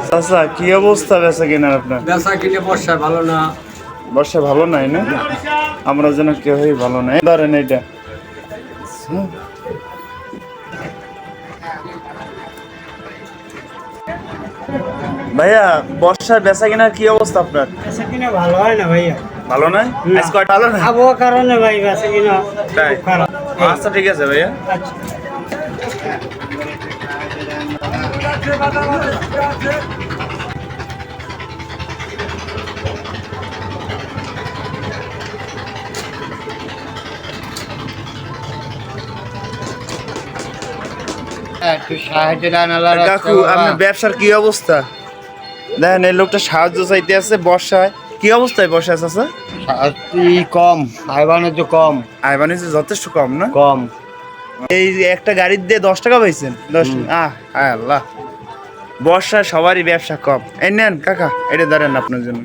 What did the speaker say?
চাচা কি অবস্থা বেচা কেনার আপনার? বেচা কিনে বর্ষায় ভালো না। বর্ষা ভালো নাই না? আমরা যেন কেউই ভালো নাই। ধরেন এইটা ভাইয়া, বর্ষার বেচা কেনার কি অবস্থা আপনার? বেচা কিনা ভালো হয় না ভাইয়া। ভালো নয়? আজ কয়টা ভালো না? আবহাওয়ার কারণে ভাই বেচা কিনা তাই? খুব খারাপ। আচ্ছা ঠিক আছে ভাইয়া। আচ্ছা। একটু সাহায্য দেন আল্লাহর কাকু, আপনার ব্যবসার কি অবস্থা? দেখেন এই লোকটা সাহায্য চাইতে আছে বর্ষায়। কি অবস্থায় বর্ষা চাচা? কম, আয় বাণিজ্য কম। আয় বাণিজ্য যথেষ্ট কম না? কম। এই যে একটা গাড়ির দিয়ে 10 টাকা পাইছেন? 10 আল্লাহ, বর্ষায় সবারই ব্যবসা কম। এই নেন কাকা, এটা ধরেন আপনার জন্য।